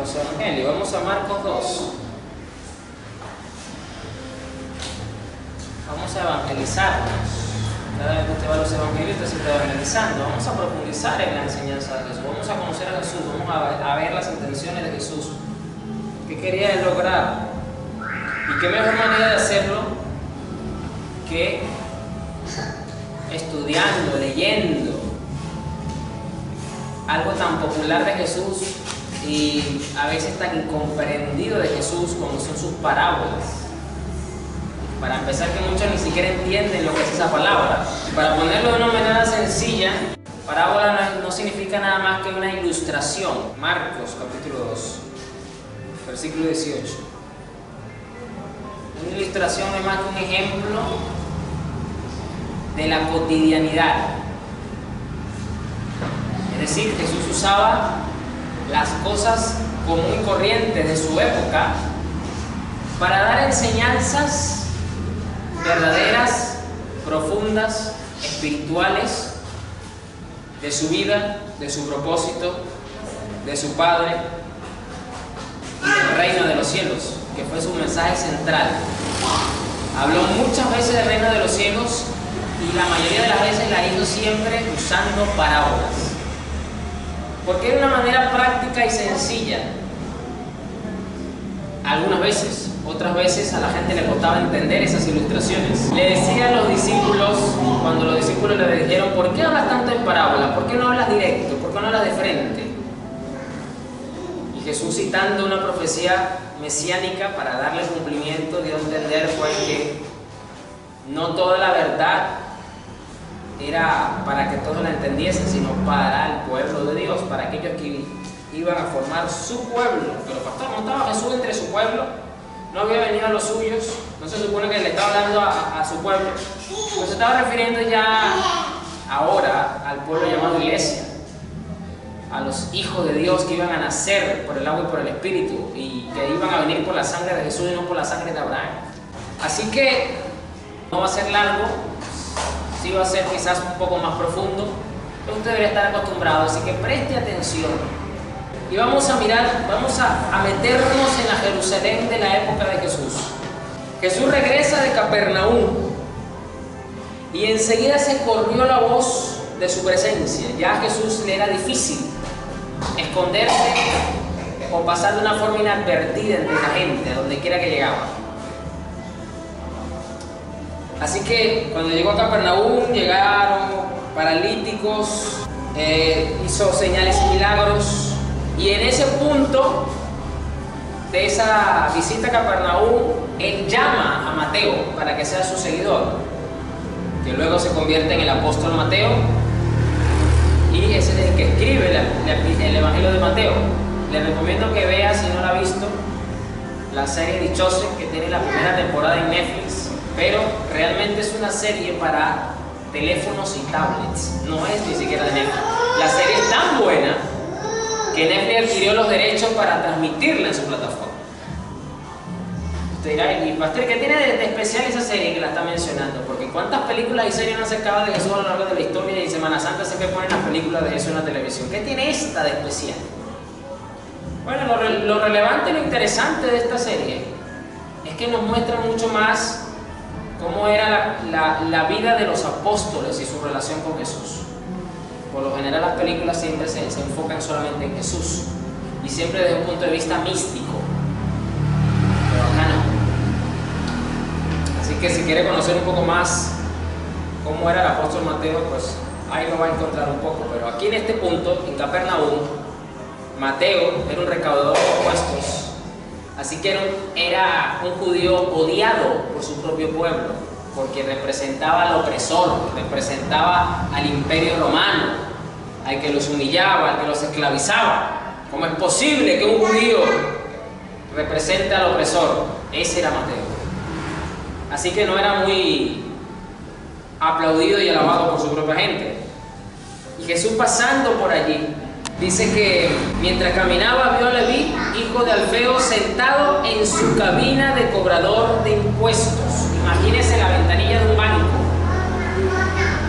los evangelios. Vamos a Marcos 2. Vamos a evangelizarnos. Cada vez que usted va a los evangelios, usted se está evangelizando. Vamos a profundizar en la enseñanza de Jesús. Vamos a conocer a Jesús. Vamos a ver las intenciones de Jesús. ¿Qué quería él lograr? ¿Y qué mejor manera de hacerlo que estudiando, leyendo algo tan popular de Jesús y a veces tan incomprendido de Jesús como son sus parábolas? Para empezar, que muchos ni siquiera entienden lo que es esa palabra. Para ponerlo de una manera sencilla, parábola no significa nada más que una ilustración. Marcos capítulo 2, versículo 18. Una ilustración no es más que un ejemplo de la cotidianidad. Es decir, Jesús usaba las cosas común y corrientes de su época para dar enseñanzas verdaderas, profundas, espirituales, de su vida, de su propósito, de su Padre y del reino de los cielos, que fue su mensaje central. Habló muchas veces del reino de los cielos y la mayoría de las veces la hizo siempre usando parábolas, porque era una manera práctica y sencilla. Algunas veces, otras veces a la gente le costaba entender esas ilustraciones. Le decía a los discípulos, cuando los discípulos le dijeron: ¿por qué hablas tanto en parábola? ¿Por qué no hablas directo? ¿Por qué no hablas de frente? Y Jesús, citando una profecía mesiánica para darle cumplimiento, dio a entender que no toda la verdad era para que todos la entendiesen, sino para el pueblo de Dios, para aquellos que iban a formar su pueblo. Pero pastor, ¿no estaba Jesús entre su pueblo? ¿No había venido a los suyos? ¿No se supone que le estaba hablando a su pueblo? Pues se estaba refiriendo ya ahora al pueblo llamado iglesia, a los hijos de Dios que iban a nacer por el agua y por el Espíritu y que iban a venir por la sangre de Jesús y no por la sangre de Abraham. Así que no va a ser largo, sí va a ser quizás un poco más profundo, pero usted debería estar acostumbrado, así que preste atención. Y vamos a mirar, vamos a meternos en la Jerusalén de la época de Jesús. Jesús regresa de Capernaum y enseguida se corrió la voz de su presencia. Ya a Jesús le era difícil esconderse o pasar de una forma inadvertida entre la gente, a donde quiera que llegaba. Así que cuando llegó a Capernaum, llegaron paralíticos, hizo señales y milagros. Y en ese punto de esa visita a Capernaum, él llama a Mateo para que sea su seguidor, que luego se convierte en el apóstol Mateo, y ese es el que escribe el Evangelio de Mateo. Le recomiendo que vea, si no la ha visto, la serie Dichosos, que tiene la primera temporada en Netflix, pero realmente es una serie para teléfonos y tablets, no es ni siquiera de Netflix. La serie es tan buena que Netflix adquirió los derechos para transmitirla en su plataforma. Usted dirá: ¿y pastor, qué tiene de especial esa serie que la está mencionando? Porque ¿cuántas películas y series no han sacado de Jesús a lo largo de la historia? Y en Semana Santa siempre ponen las películas de Jesús en la televisión. ¿Qué tiene esta de especial? Bueno, lo relevante y lo interesante de esta serie es que nos muestra mucho más cómo era la vida de los apóstoles y su relación con Jesús. Por lo general las películas siempre se enfocan solamente en Jesús y siempre desde un punto de vista místico, pero acá no. Así que si quiere conocer un poco más cómo era el apóstol Mateo, pues ahí lo va a encontrar un poco. Pero aquí en este punto, en Capernaum, Mateo era un recaudador de impuestos, así que era un judío odiado por su propio pueblo, porque representaba al opresor, representaba al imperio romano, al que los humillaba, al que los esclavizaba. ¿Cómo es posible que un judío represente al opresor? Ese era Mateo. Así que no era muy aplaudido y alabado por su propia gente. Y Jesús, pasando por allí, dice que mientras caminaba vio a Leví, hijo de Alfeo, sentado en su cabina de cobrador de impuestos. Imagínese la ventanilla de un banco.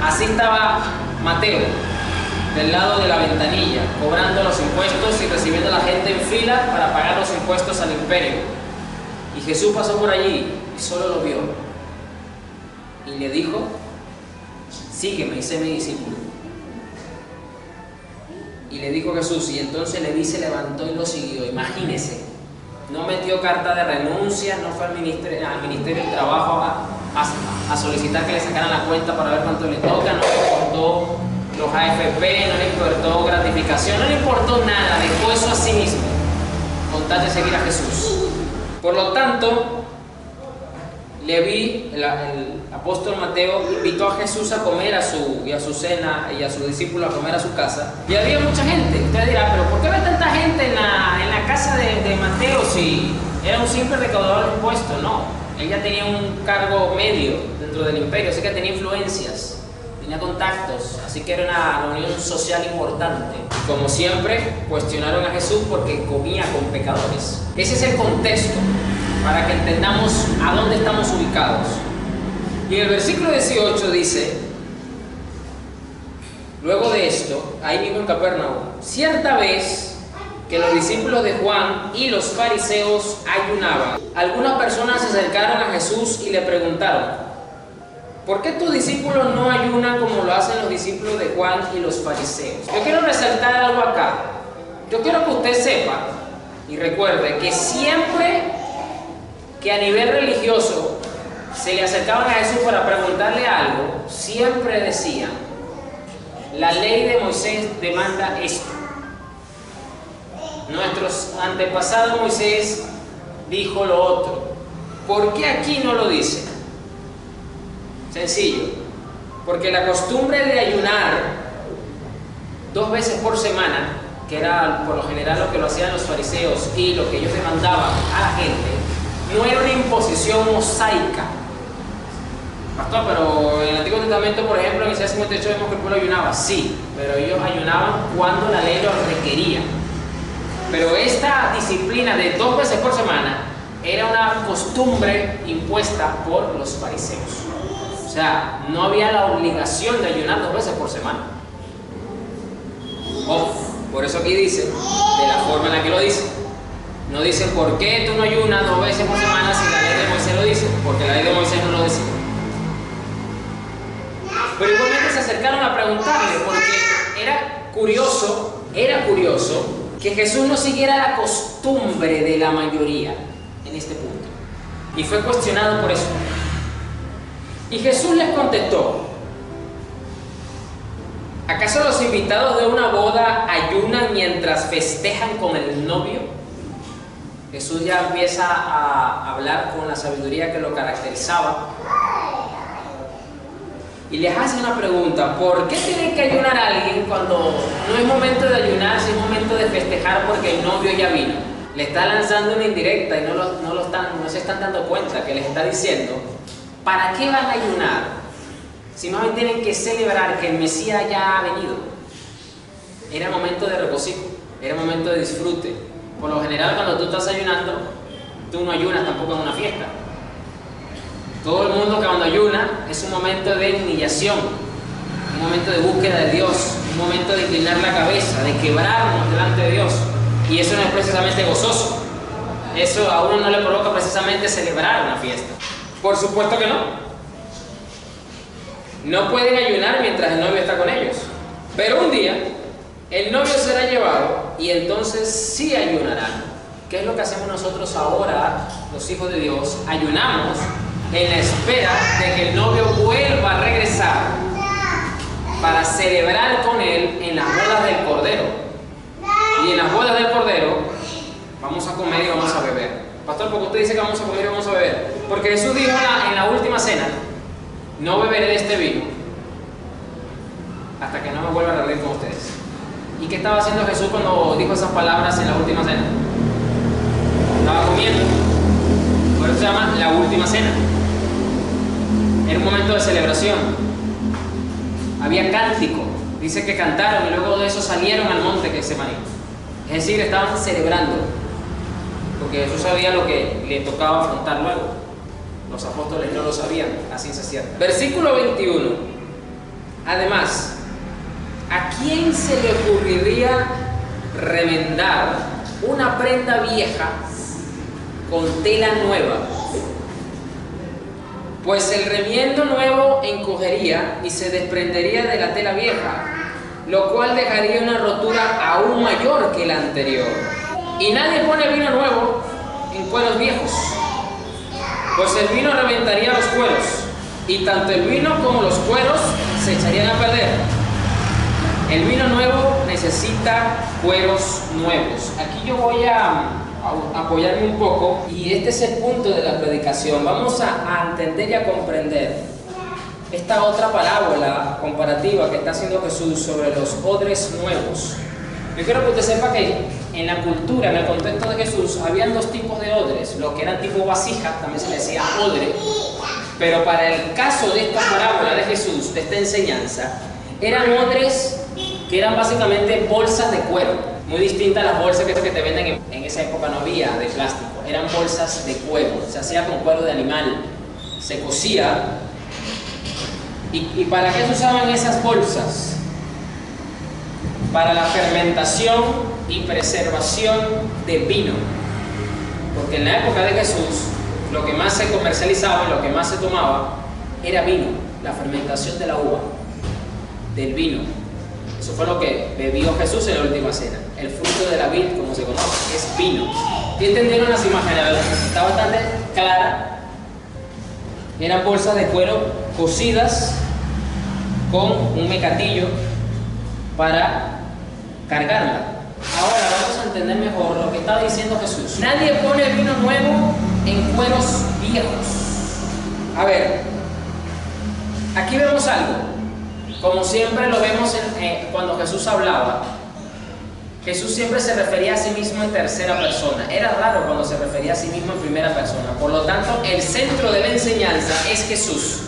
Así estaba Mateo, del lado de la ventanilla, cobrando los impuestos y recibiendo a la gente en fila para pagar los impuestos al imperio. Y Jesús pasó por allí y solo lo vio. Y le dijo: sígueme y sé mi discípulo. Y le dijo Jesús, y entonces Leví se levantó y lo siguió. Imagínese, no metió carta de renuncia, no fue al ministerio del trabajo a solicitar que le sacaran la cuenta para ver cuánto le toca, no le importó los AFP, no le importó gratificación, no le importó nada, dejó eso a sí mismo, con tal de seguir a Jesús. Por lo tanto, Leví, el apóstol Mateo, invitó a Jesús a comer a su cena y a su discípulo a comer a su casa. Y había mucha gente. Usted dirá, pero ¿por qué había tanta gente en la casa de Mateo si era un simple recaudador de impuestos? No, él ya tenía un cargo medio dentro del imperio, así que tenía influencias, tenía contactos, así que era una reunión social importante. Como siempre, cuestionaron a Jesús porque comía con pecadores. Ese es el contexto, para que entendamos a dónde estamos ubicados. Y en el versículo 18 dice: luego de esto, ahí mismo en Capernaum, cierta vez que los discípulos de Juan y los fariseos ayunaban, algunas personas se acercaron a Jesús y le preguntaron: ¿por qué tus discípulos no ayunan como lo hacen los discípulos de Juan y los fariseos? Yo quiero resaltar algo acá. Yo quiero que usted sepa y recuerde que siempre que a nivel religioso se le acercaban a Jesús para preguntarle algo, siempre decían: la ley de Moisés demanda esto. Nuestros antepasados Moisés dijo lo otro. ¿Por qué aquí no lo dice? Sencillo, porque la costumbre de ayunar 2 veces por semana, que era por lo general lo que lo hacían los fariseos y lo que ellos demandaban a la gente, no era una imposición mosaica. Pastor, pero en el Antiguo Testamento, por ejemplo, en Isaías 58 vemos que el pueblo ayunaba. Sí, pero ellos ayunaban cuando la ley lo requería. Pero esta disciplina de 2 veces por semana era una costumbre impuesta por los fariseos. O sea, no había la obligación de ayunar 2 veces por semana. Por eso aquí dice, de la forma en la que lo dice. No dice: ¿por qué tú no ayunas 2 veces por semana si la ley de Moisés lo dice? Porque la ley de Moisés no lo decía. Pero igualmente se acercaron a preguntarle, porque era curioso que Jesús no siguiera la costumbre de la mayoría en este punto. Y fue cuestionado por eso. Y Jesús les contestó: ¿acaso los invitados de una boda ayunan mientras festejan con el novio? Jesús ya empieza a hablar con la sabiduría que lo caracterizaba y les hace una pregunta: ¿por qué tiene que ayunar a alguien cuando no es momento de ayunar, si es momento de festejar porque el novio ya vino? Le está lanzando una indirecta y no se están dando cuenta que les está diciendo: ¿para qué van a ayunar si más bien tienen que celebrar que el Mesías ya ha venido? Era momento de regocijo, era momento de disfrute. Por lo general, cuando tú estás ayunando, tú no ayunas tampoco en una fiesta. Todo el mundo que cuando ayuna es un momento de humillación, un momento de búsqueda de Dios, un momento de inclinar la cabeza, de quebrarnos delante de Dios. Y eso no es precisamente gozoso. Eso a uno no le provoca precisamente celebrar una fiesta. Por supuesto que no. No pueden ayunar mientras el novio está con ellos. Pero un día el novio será llevado y entonces sí ayunarán. ¿Qué es lo que hacemos nosotros ahora, los hijos de Dios? Ayunamos en la espera de que el novio vuelva a regresar para celebrar con él en las bodas del Cordero. Y en las bodas del Cordero vamos a comer y vamos a beber. Pastor, ¿por qué usted dice que vamos a comer y vamos a beber? Porque Jesús dijo en la última cena: no beberé de este vino hasta que no me vuelva a reír con ustedes. ¿Y qué estaba haciendo Jesús cuando dijo esas palabras en la última cena? Estaba comiendo. Por eso se llama la última cena. Era un momento de celebración. Había cántico. Dice que cantaron y luego de eso salieron al monte Getsemaní. Es decir, estaban celebrando. Porque Jesús sabía lo que le tocaba afrontar luego. Los apóstoles no lo sabían, a ciencia cierta. Versículo 21. Además, ¿a quién se le ocurriría remendar una prenda vieja con tela nueva, pues el remiendo nuevo encogería y se desprendería de la tela vieja, lo cual dejaría una rotura aún mayor que la anterior. Y nadie pone vino nuevo en cueros viejos, pues el vino reventaría los cueros, y tanto el vino como los cueros se echarían a perder. El vino nuevo necesita cueros nuevos. Aquí yo voy a apoyarme un poco, y este es el punto de la predicación. Vamos a entender y a comprender esta otra parábola comparativa que está haciendo Jesús sobre los odres nuevos. Yo quiero que usted sepa que en la cultura, en el contexto de Jesús, habían dos tipos de odres. Lo que eran tipo vasija, también se le decía odre, pero para el caso de esta parábola de Jesús, de esta enseñanza, eran odres que eran básicamente bolsas de cuero, muy distintas a las bolsas que te venden en esa época. No había de plástico, eran bolsas de cuero, se hacía con cuero de animal, se cosía. ¿Y para qué se usaban esas bolsas? Para la fermentación y preservación de vino, porque en la época de Jesús lo que más se comercializaba y lo que más se tomaba era vino, la fermentación de la uva, del vino. Eso fue lo que bebió Jesús en la última cena. El fruto de la vid, como se conoce, es vino. ¿Y entendieron las imágenes, verdad? Está bastante clara. Eran bolsas de cuero cocidas con un mecatillo para cargarla. Ahora vamos a entender mejor lo que estaba diciendo Jesús. Nadie pone vino nuevo en cueros viejos. A ver, aquí vemos algo. Como siempre lo vemos cuando Jesús hablaba, Jesús siempre se refería a sí mismo en tercera persona. Era raro cuando se refería a sí mismo en primera persona. Por lo tanto, el centro de la enseñanza es Jesús.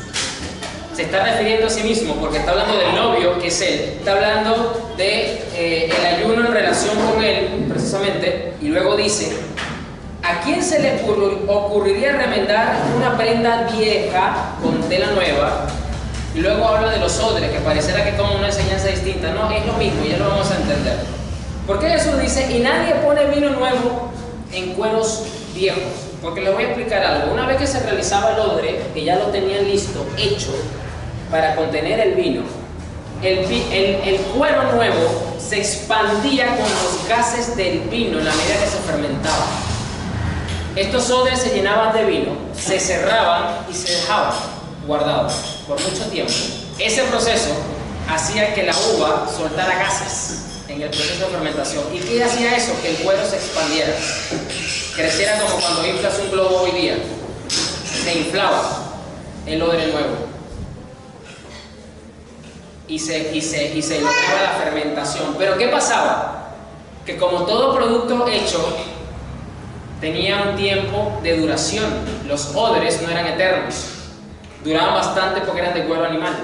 Se está refiriendo a sí mismo porque está hablando del novio, que es él. Está hablando de el ayuno en relación con él, precisamente. Y luego dice: ¿a quién se le ocurriría remendar una prenda vieja con tela nueva? Y luego habla de los odres, que parecerá que como una enseñanza distinta. No, es lo mismo, ya lo vamos a entender. ¿Por qué Jesús dice: y nadie pone vino nuevo en cueros viejos? Porque les voy a explicar algo. Una vez que se realizaba el odre, que ya lo tenían listo, hecho para contener el vino, el cuero nuevo se expandía con los gases del vino en la medida que se fermentaba. Estos odres se llenaban de vino, se cerraban y se dejaban guardados por mucho tiempo. Ese proceso hacía que la uva soltara gases en el proceso de fermentación. ¿Y qué hacía eso? Que el cuero se expandiera, creciera como cuando inflas un globo hoy día. Se inflaba el odre nuevo y se lograba la fermentación. Pero ¿qué pasaba? Que como todo producto hecho tenía un tiempo de duración. Los odres no eran eternos, duraban bastante porque eran de cuero animal.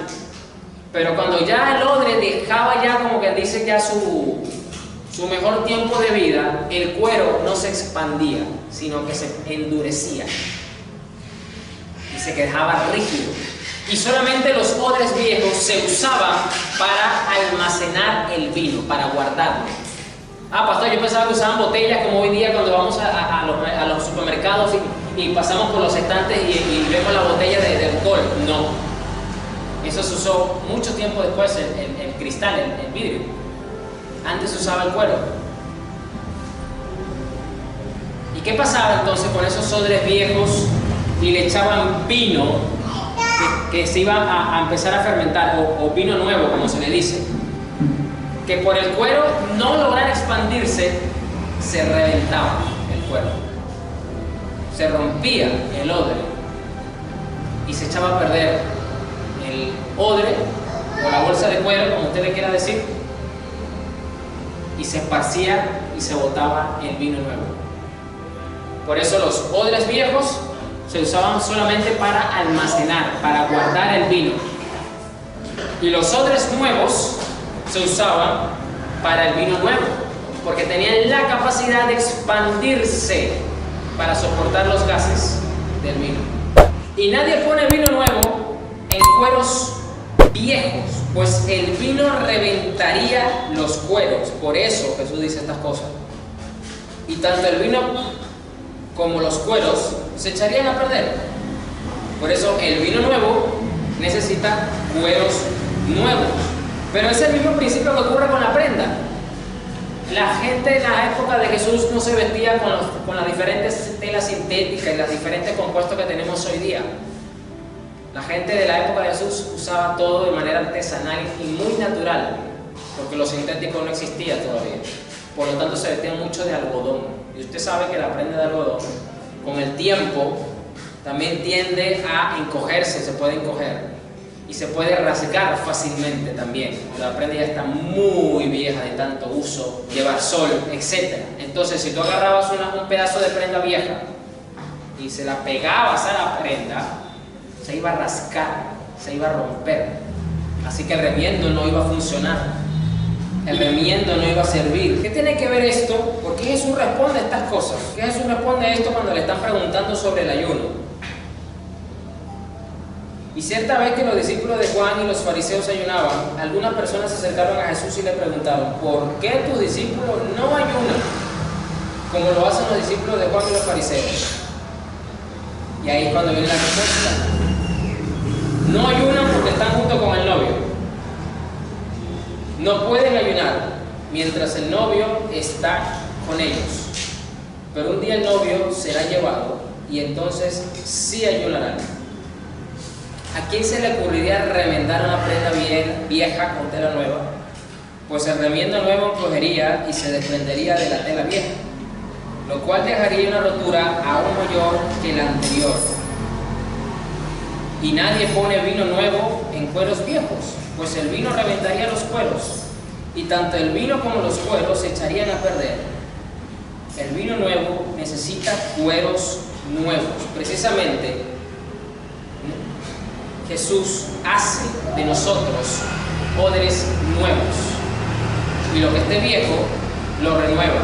Pero cuando ya el odre dejaba ya, como que dice, ya su mejor tiempo de vida, el cuero no se expandía, sino que se endurecía y se quedaba rígido. Y solamente los odres viejos se usaban para almacenar el vino, para guardarlo. Ah, pastor, yo pensaba que usaban botellas como hoy día cuando vamos a los supermercados y pasamos por los estantes y vemos la botella de alcohol. No. Eso se usó mucho tiempo después, el cristal, el vidrio. Antes se usaba el cuero. ¿Y qué pasaba entonces con esos odres viejos? Y le echaban vino que se iba a empezar a fermentar, o vino nuevo, como se le dice. Que por el cuero no lograr expandirse, se reventaba el cuero. Se rompía el odre y se echaba a perder el odre o la bolsa de cuero, como usted le quiera decir, y se esparcía y se botaba el vino nuevo. Por eso los odres viejos se usaban solamente para almacenar, para guardar el vino, y los odres nuevos se usaban para el vino nuevo, porque tenían la capacidad de expandirse para soportar los gases del vino. Y nadie pone vino nuevo en cueros viejos, pues el vino reventaría los cueros. Por eso Jesús dice estas cosas. Y tanto el vino como los cueros se echarían a perder. Por eso el vino nuevo necesita cueros nuevos. Pero es el mismo principio que ocurre con la prenda. La gente en la época de Jesús no se vestía con las diferentes telas sintéticas y los diferentes compuestos que tenemos hoy día. La gente de la época de Jesús usaba todo de manera artesanal y muy natural, porque lo sintético no existía todavía. Por lo tanto, se vestían mucho de algodón. Y usted sabe que la prenda de algodón, con el tiempo, también tiende a encogerse, se puede encoger. Y se puede rasgar fácilmente también. La prenda ya está muy vieja de tanto uso, llevar sol, etc. Entonces, si tú agarrabas un pedazo de prenda vieja y se la pegabas a la prenda, se iba a rascar, se iba a romper. Así que el remiendo no iba a funcionar. El remiendo no iba a servir. ¿Qué tiene que ver esto? ¿Por qué Jesús responde a estas cosas? ¿Por qué Jesús responde a esto cuando le están preguntando sobre el ayuno? Y cierta vez que los discípulos de Juan y los fariseos ayunaban, algunas personas se acercaron a Jesús y le preguntaron: ¿por qué tus discípulos no ayunan como lo hacen los discípulos de Juan y los fariseos? Y ahí es cuando viene la respuesta. No ayunan porque están junto con el novio. No pueden ayunar mientras el novio está con ellos. Pero un día el novio será llevado y entonces sí ayunarán. ¿A quién se le ocurriría remendar una prenda vieja con tela nueva? Pues el remiendo nuevo encogería y se desprendería de la tela vieja, lo cual dejaría una rotura aún mayor que la anterior. Y nadie pone vino nuevo en cueros viejos, pues el vino reventaría los cueros, y tanto el vino como los cueros se echarían a perder. El vino nuevo necesita cueros nuevos. Precisamente, Jesús hace de nosotros odres nuevos, y lo que esté viejo lo renueva.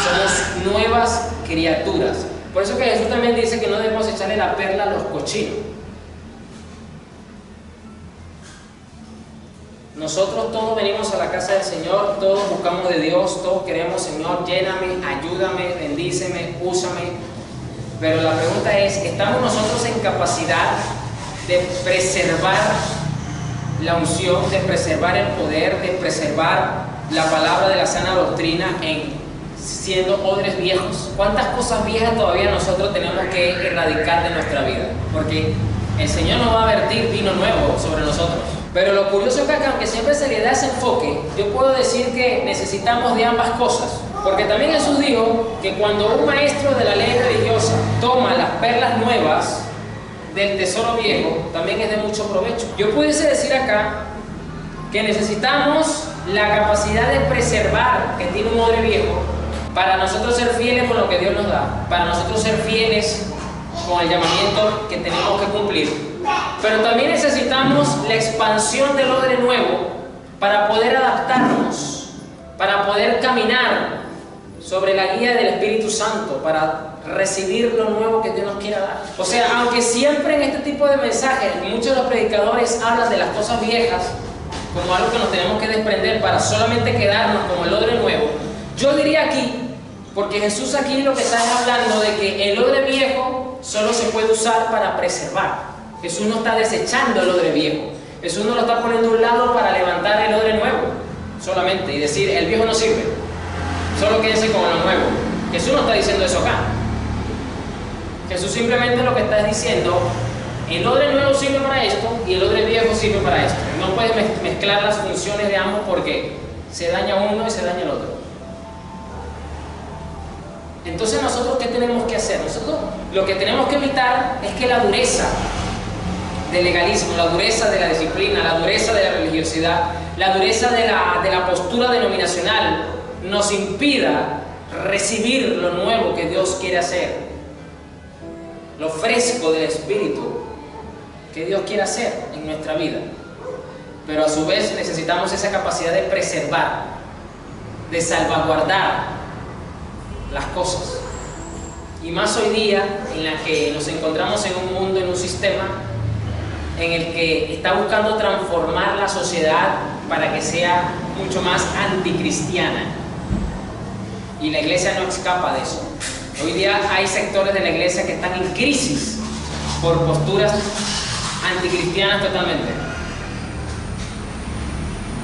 Somos nuevas criaturas. Por eso que Jesús también dice que no debemos echarle la perla a los cochinos. Nosotros todos venimos a la casa del Señor, todos buscamos de Dios, todos queremos: Señor, lléname, ayúdame, bendíceme, úsame. Pero la pregunta es: ¿estamos nosotros en capacidad de preservar la unción, de preservar el poder, de preservar la palabra de la sana doctrina siendo odres viejos? ¿Cuántas cosas viejas todavía nosotros tenemos que erradicar de nuestra vida? Porque el Señor no va a vertir vino nuevo sobre nosotros. Pero lo curioso es que acá, aunque siempre se le da ese enfoque, yo puedo decir que necesitamos de ambas cosas. Porque también Jesús dijo que cuando un maestro de la ley religiosa toma las perlas nuevas del tesoro viejo, también es de mucho provecho. Yo pudiese decir acá que necesitamos la capacidad de preservar que tiene un odre viejo para nosotros ser fieles con lo que Dios nos da, para nosotros ser fieles con el llamamiento que tenemos que cumplir. Pero también necesitamos la expansión del odre nuevo para poder adaptarnos, para poder caminar sobre la guía del Espíritu Santo, para recibir lo nuevo que Dios nos quiera dar. O sea, aunque siempre en este tipo de mensajes muchos de los predicadores hablan de las cosas viejas como algo que nos tenemos que desprender para solamente quedarnos como el odre nuevo, yo diría aquí, porque Jesús aquí lo que está hablando de que el odre viejo solo se puede usar para preservar. Jesús no está desechando el odre viejo, Jesús no lo está poniendo a un lado para levantar el odre nuevo solamente y decir: el viejo no sirve, solo quédense con lo nuevo. Jesús no está diciendo eso acá. Jesús simplemente lo que está diciendo: el odre nuevo sirve para esto y el odre viejo sirve para esto. No puedes mezclar las funciones de ambos porque se daña uno y se daña el otro. Entonces, ¿nosotros qué tenemos que hacer? Nosotros lo que tenemos que evitar es que la dureza del legalismo, la dureza de la disciplina, la dureza de la religiosidad, la dureza de la postura denominacional nos impida recibir lo nuevo que Dios quiere hacer, lo fresco del Espíritu que Dios quiere hacer en nuestra vida. Pero a su vez necesitamos esa capacidad de preservar, de salvaguardar las cosas. Y más hoy día, en la que nos encontramos en un mundo, en un sistema en el que está buscando transformar la sociedad para que sea mucho más anticristiana. Y la iglesia no escapa de eso. Hoy día hay sectores de la iglesia que están en crisis por posturas anticristianas totalmente.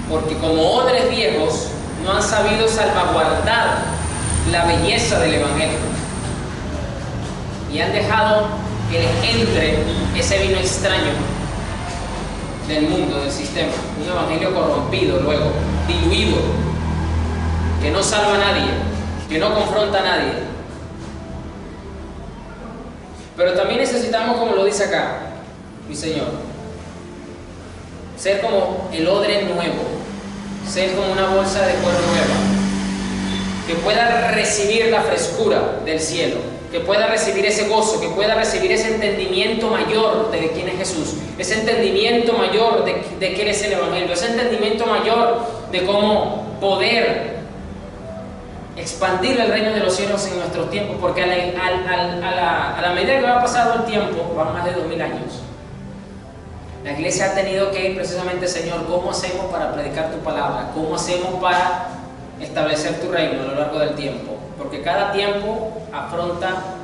Porque como odres viejos no han sabido salvaguardar la belleza del Evangelio. Y han dejado que les entre ese vino extraño del mundo, del sistema. Un evangelio corrompido, luego, diluido, que no salva a nadie, que no confronta a nadie. Pero también necesitamos, como lo dice acá mi Señor, ser como el odre nuevo, ser como una bolsa de cuero nueva, que pueda recibir la frescura del cielo, que pueda recibir ese gozo, que pueda recibir ese entendimiento mayor de quién es Jesús, ese entendimiento mayor de quién es el Evangelio, ese entendimiento mayor de cómo poder expandir el reino de los cielos en nuestros tiempos, porque a la medida que va pasando el tiempo, van más de 2000 años, la iglesia ha tenido que ir precisamente, Señor, ¿cómo hacemos para predicar tu palabra? ¿Cómo hacemos para establecer tu reino a lo largo del tiempo? Porque cada tiempo afronta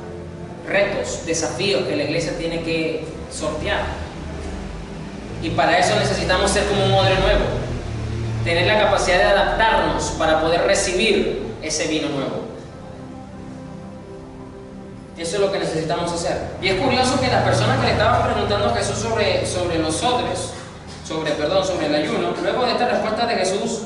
retos, desafíos que la iglesia tiene que sortear. Y para eso necesitamos ser como un odre nuevo, tener la capacidad de adaptarnos para poder recibir ese vino nuevo. Eso es lo que necesitamos hacer. Y es curioso que las personas que le estaban preguntando a Jesús sobre los odres, sobre el ayuno, luego de esta respuesta de Jesús,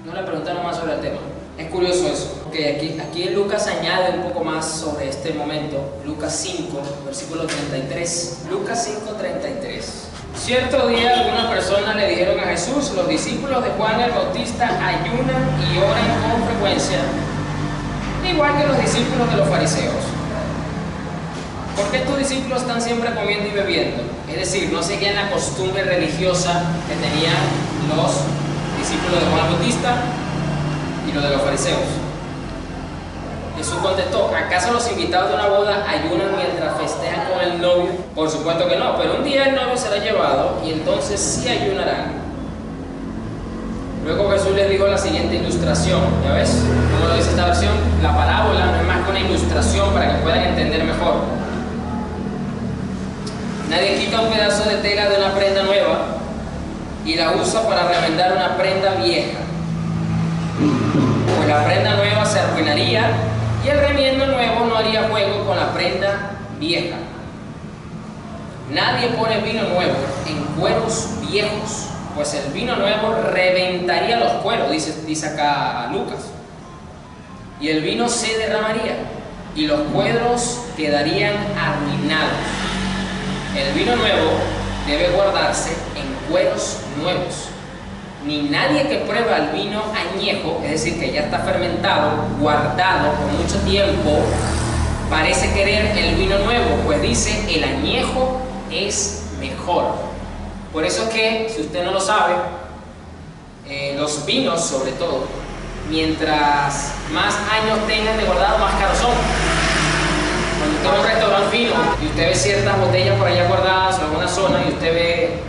no le preguntaron más sobre el tema. Es curioso eso, porque aquí Lucas añade un poco más sobre este momento. Lucas 5, versículo 33. Lucas 5, 33. Cierto día algunas personas le dijeron a Jesús: los discípulos de Juan el Bautista ayunan y oran con frecuencia, igual que los discípulos de los fariseos. ¿Por qué tus discípulos están siempre comiendo y bebiendo? Es decir, no seguían la costumbre religiosa que tenían los discípulos de Juan el Bautista y los de los fariseos. Jesús contestó: ¿acaso los invitados de una boda ayunan mientras festejan con el novio? Por supuesto que no, pero un día el novio será llevado y entonces sí ayunarán. Luego Jesús les dijo la siguiente ilustración. ¿Ya ves? Como lo dice esta versión, la parábola no es más que una ilustración para que puedan entender mejor. Nadie quita un pedazo de tela de una prenda nueva y la usa para remendar una prenda vieja, pues la prenda nueva se arruinaría y el remiendo nuevo no haría juego con la prenda vieja. Nadie pone vino nuevo en cueros viejos, pues el vino nuevo reventaría los cueros, dice acá Lucas, y el vino se derramaría y los cueros quedarían arruinados. El vino nuevo debe guardarse en cueros nuevos. Ni nadie que prueba el vino añejo, es decir, que ya está fermentado, guardado por mucho tiempo, parece querer el vino nuevo, pues dice: el añejo es mejor. Por eso es que, si usted no lo sabe, los vinos, sobre todo, mientras más años tengan de guardado, más caros son. Cuando usted va a un restaurante fino y usted ve ciertas botellas por allá guardadas en alguna zona y usted ve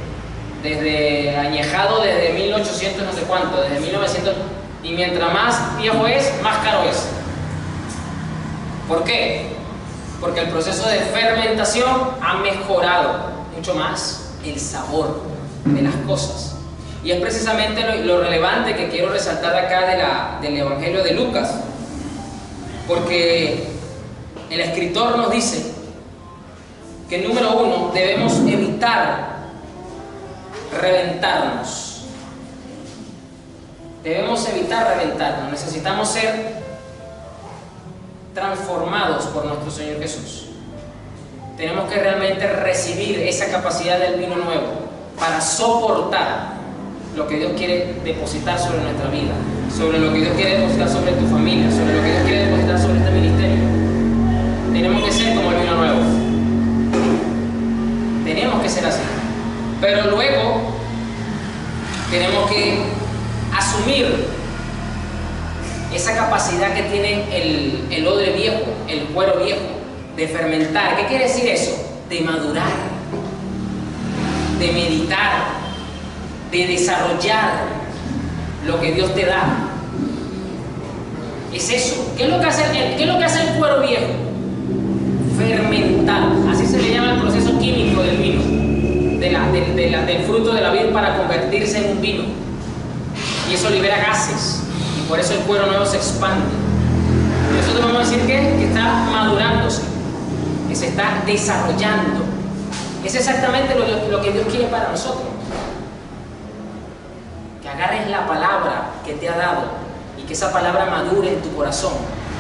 desde añejado desde 1800 no sé cuánto, desde 1900, y mientras más viejo es, más caro es. ¿Por qué? Porque el proceso de fermentación ha mejorado mucho más el sabor de las cosas. Y es precisamente lo relevante que quiero resaltar acá del Evangelio de Lucas, porque el escritor nos dice que, número uno, debemos evitar reventarnos. Debemos evitar reventarnos. Necesitamos ser transformados por nuestro Señor Jesús. Tenemos que realmente recibir esa capacidad del vino nuevo para soportar lo que Dios quiere depositar sobre nuestra vida, sobre lo que Dios quiere depositar sobre tu familia, sobre lo que Dios quiere depositar sobre este ministerio. Tenemos que ser como el vino nuevo. Tenemos que ser así. Pero luego tenemos que asumir esa capacidad que tiene el odre viejo, el cuero viejo, de fermentar. ¿Qué quiere decir eso? De madurar. de meditar, de desarrollar lo que Dios te da. Es eso. ¿Qué es lo que hace el cuero viejo? Fermentar. Así se le llama el proceso químico del vino, del fruto de la vid para convertirse en un vino. Y eso libera gases. Y por eso el cuero nuevo se expande. Y nosotros vamos a decir que está madurándose, que se está desarrollando. Es exactamente lo que Dios quiere para nosotros. Que agarres la palabra que te ha dado y que esa palabra madure en tu corazón,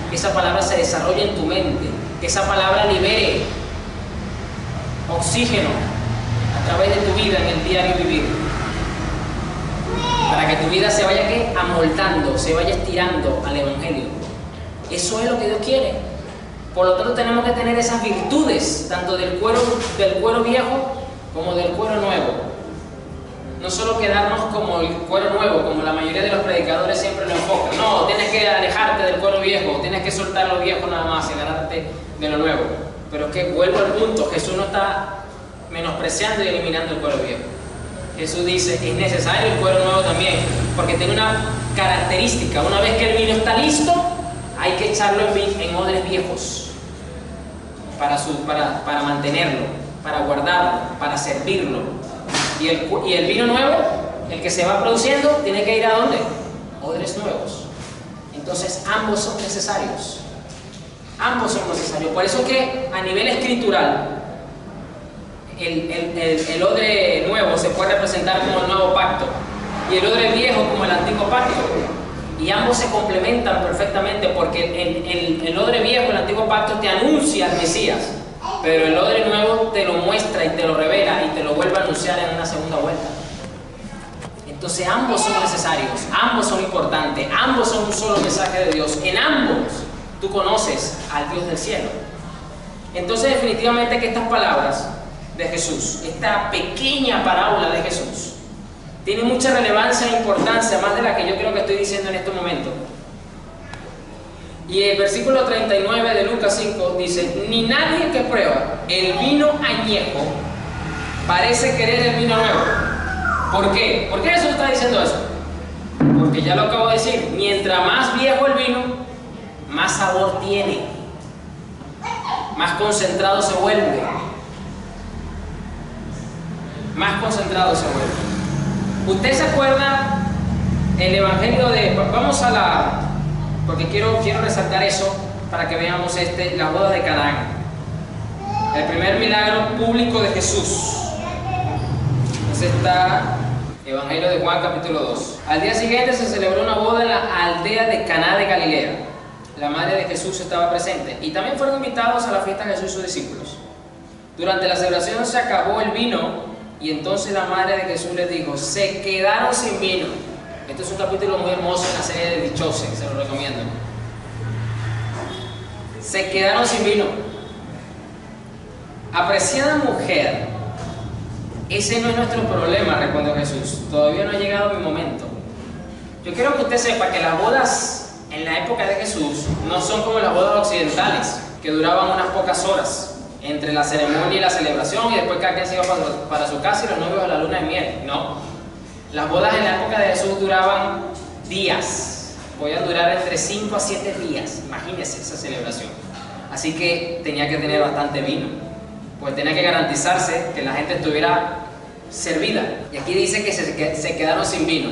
que esa palabra se desarrolle en tu mente, que esa palabra libere oxígeno a través de tu vida en el diario vivir, para que tu vida se vaya amoldando, se vaya estirando al Evangelio. Eso es lo que Dios quiere. Por lo tanto tenemos que tener esas virtudes, tanto del cuero viejo como del cuero nuevo. No solo quedarnos como el cuero nuevo, como la mayoría de los predicadores siempre lo enfocan. No, tienes que alejarte del cuero viejo, tienes que soltar lo viejo nada más y agarrarte de lo nuevo. Pero es que vuelvo al punto, Jesús no está menospreciando y eliminando el cuero viejo. Jesús dice, es necesario el cuero nuevo también, porque tiene una característica. Una vez que el vino está listo, hay que echarlo en odres viejos para mantenerlo, para guardarlo, para servirlo. Y el vino nuevo, el que se va produciendo, tiene que ir ¿a dónde? Odres nuevos. Entonces ambos son necesarios. Ambos son necesarios. Por eso que a nivel escritural, el odre nuevo se puede representar como el nuevo pacto y el odre viejo como el antiguo pacto. Y ambos se complementan perfectamente, porque el odre viejo, el antiguo pacto, te anuncia al Mesías, pero el odre nuevo te lo muestra y te lo revela y te lo vuelve a anunciar en una segunda vuelta. Entonces ambos son necesarios, ambos son importantes, ambos son un solo mensaje de Dios. En ambos tú conoces al Dios del cielo. Entonces definitivamente que estas palabras de Jesús, esta pequeña parábola de Jesús, tiene mucha relevancia e importancia, más de la que yo creo que estoy diciendo en este momento. Y el versículo 39 de Lucas 5 dice: ni nadie que prueba el vino añejo parece querer el vino nuevo. ¿Por qué? ¿Por qué Jesús está diciendo eso? Porque ya lo acabo de decir, mientras más viejo el vino, más sabor tiene, más concentrado se vuelve. Más concentrado se vuelve. ¿Usted se acuerda el evangelio de... Vamos a la... porque quiero resaltar eso para que veamos la boda de Canaán. El primer milagro público de Jesús. Ese está Evangelio de Juan capítulo 2. Al día siguiente se celebró una boda en la aldea de Caná de Galilea. La madre de Jesús estaba presente y también fueron invitados a la fiesta Jesús y sus discípulos. Durante la celebración se acabó el vino y entonces la madre de Jesús les dijo: se quedaron sin vino. Este es un capítulo muy hermoso en la serie de Dichose, que se lo recomiendo. Se quedaron sin vino. Apreciada mujer, ese no es nuestro problema, respondió Jesús. Todavía no ha llegado mi momento. Yo quiero que usted sepa que las bodas en la época de Jesús no son como las bodas occidentales, que duraban unas pocas horas entre la ceremonia y la celebración, y después cada quien se iba para su casa y los novios a la luna de miel. No. Las bodas en la época de Jesús duraban días, podían durar entre 5 a 7 días, imagínense esa celebración. Así que tenía que tener bastante vino, pues tenía que garantizarse que la gente estuviera servida. Y aquí dice que se quedaron sin vino,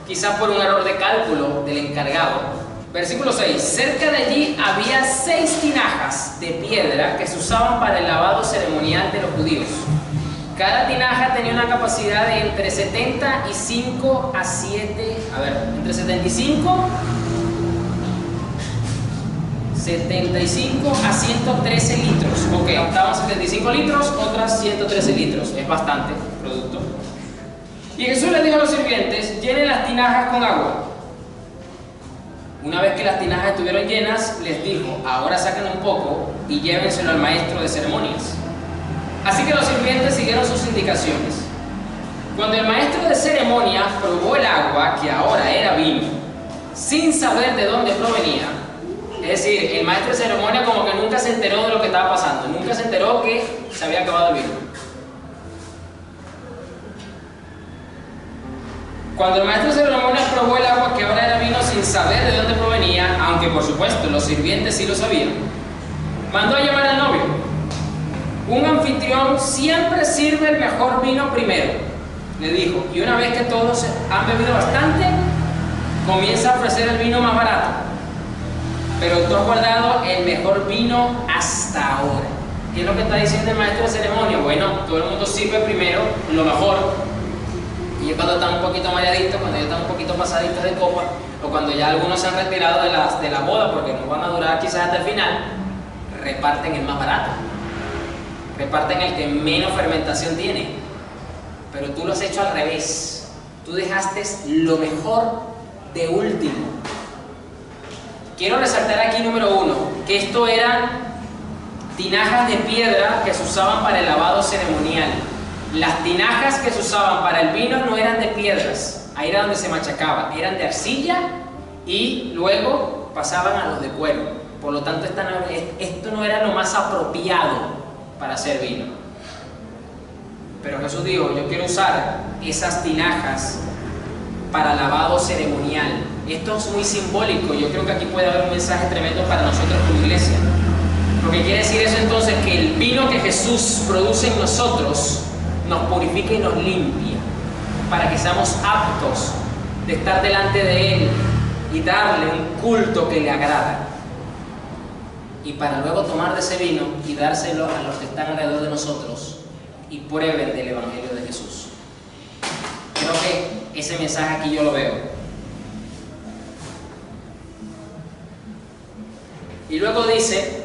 quizás por un error de cálculo del encargado. Versículo 6, cerca de allí había 6 tinajas de piedra que se usaban para el lavado ceremonial de los judíos. Cada tinaja tenía una capacidad de entre 75 a 113 litros. Ok, estaban 75 litros, otras 113 litros. Es bastante producto. Y Jesús les dijo a los sirvientes: llenen las tinajas con agua. Una vez que las tinajas estuvieron llenas, les dijo: ahora saquen un poco y llévenselo al maestro de ceremonias. Así que los sirvientes siguieron sus indicaciones. Cuando el maestro de ceremonias probó el agua, que ahora era vino, sin saber de dónde provenía, es decir, el maestro de ceremonia como que nunca se enteró de lo que estaba pasando, nunca se enteró que se había acabado el vino. Cuando el maestro de ceremonias probó el agua que ahora era vino sin saber de dónde provenía, aunque por supuesto los sirvientes sí lo sabían, mandó a llamar al novio. Un anfitrión siempre sirve el mejor vino primero, le dijo, y una vez que todos han bebido bastante, comienza a ofrecer el vino más barato. Pero tú has guardado el mejor vino hasta ahora. ¿Qué es lo que está diciendo el maestro de ceremonia? Bueno, todo el mundo sirve primero lo mejor. Y yo cuando están un poquito mareaditos, cuando ya están un poquito pasaditos de copa, o cuando ya algunos se han retirado de la boda porque no van a durar quizás hasta el final, reparten el más barato. Reparten el que menos fermentación tiene. Pero tú lo has hecho al revés. Tú dejaste lo mejor de último. Quiero resaltar aquí número 1, que esto eran tinajas de piedra que se usaban para el lavado ceremonial. Las tinajas que se usaban para el vino no eran de piedras, ahí era donde se machacaba, eran de arcilla y luego pasaban a los de cuero. Por lo tanto, esto no era lo más apropiado para hacer vino. Pero Jesús dijo, yo quiero usar esas tinajas para lavado ceremonial. Esto es muy simbólico, yo creo que aquí puede haber un mensaje tremendo para nosotros como iglesia. Lo que quiere decir eso entonces que el vino que Jesús produce en nosotros nos purifica y nos limpia, para que seamos aptos de estar delante de Él y darle un culto que le agrada. Y para luego tomar de ese vino y dárselo a los que están alrededor de nosotros y prueben del Evangelio de Jesús. Creo que ese mensaje aquí yo lo veo. Y luego dice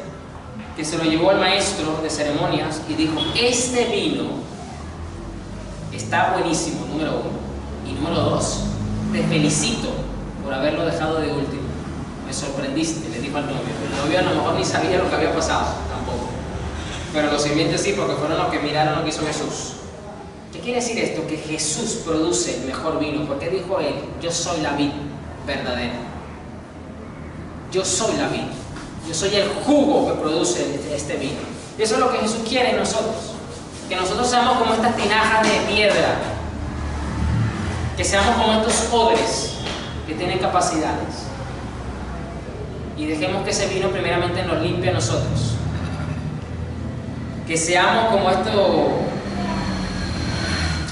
que se lo llevó al maestro de ceremonias y dijo, este vino está buenísimo, número 1. Y número 2, te felicito por haberlo dejado de último. Me sorprendiste, le dijo al novio. El novio a lo mejor ni sabía lo que había pasado, tampoco. Pero los sirvientes sí, porque fueron los que miraron lo que hizo Jesús. ¿Qué quiere decir esto? Que Jesús produce el mejor vino. Porque dijo él, yo soy la vid verdadera. Yo soy la vid. Yo soy el jugo que produce este vino. Y eso es lo que Jesús quiere en nosotros. Que nosotros seamos como estas tinajas de piedra. Que seamos como estos odres que tienen capacidades. Y dejemos que ese vino primeramente nos limpie a nosotros. Que seamos como esto.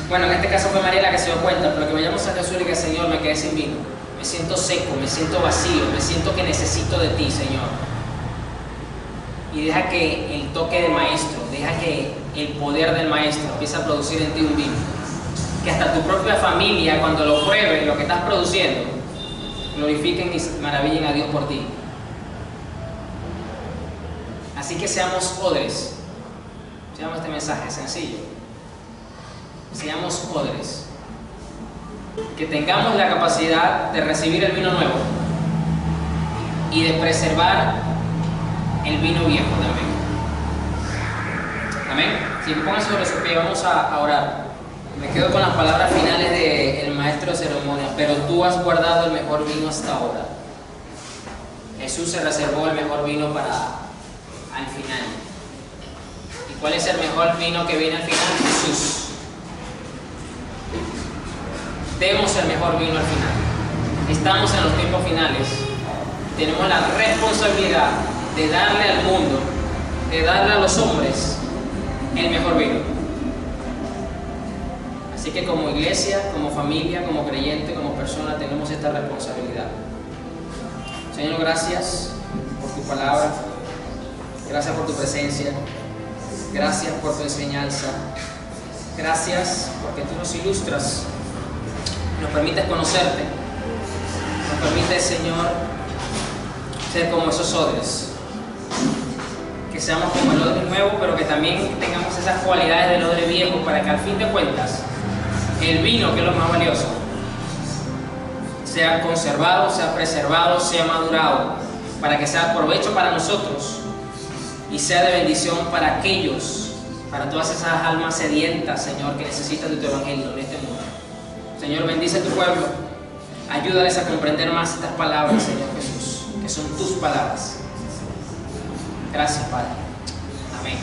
Bueno, en este caso fue María la que se dio cuenta, pero que vayamos a Jesús y que Señor, me quedé sin vino. Me siento seco, me siento vacío, me siento que necesito de ti, Señor. Y deja que el toque del maestro, deja que el poder del maestro empiece a producir en ti un vino. Que hasta tu propia familia, cuando lo pruebe, lo que estás produciendo, glorifiquen y maravillen a Dios por ti. Así que seamos odres. Seamos este mensaje sencillo. Seamos odres. Que tengamos la capacidad de recibir el vino nuevo y de preservar el vino viejo también. Amén. Si me pongan sobre su pie, vamos a orar. Me quedo con las palabras finales del maestro de ceremonia. Pero tú has guardado el mejor vino hasta ahora. Jesús se reservó el mejor vino para al final. ¿Y cuál es el mejor vino que viene al final? Jesús. Demos el mejor vino al final. Estamos en los tiempos finales. Tenemos la responsabilidad de darle al mundo, de darle a los hombres el mejor vino. Así que como iglesia, como familia, como creyente, como persona, tenemos esta responsabilidad. Señor, gracias por tu palabra. Gracias por tu presencia. Gracias por tu enseñanza. Gracias porque tú nos ilustras. Nos permites conocerte. Nos permites, Señor, ser como esos odres. Que seamos como el odre nuevo, pero que también tengamos esas cualidades del odre viejo para que al fin de cuentas el vino, que es lo más valioso, sea conservado, sea preservado, sea madurado, para que sea provecho para nosotros y sea de bendición para aquellos, para todas esas almas sedientas, Señor, que necesitan de tu evangelio en este mundo. Señor, bendice a tu pueblo, ayúdales a comprender más estas palabras, Señor Jesús, que son tus palabras. Gracias, Padre. Amén.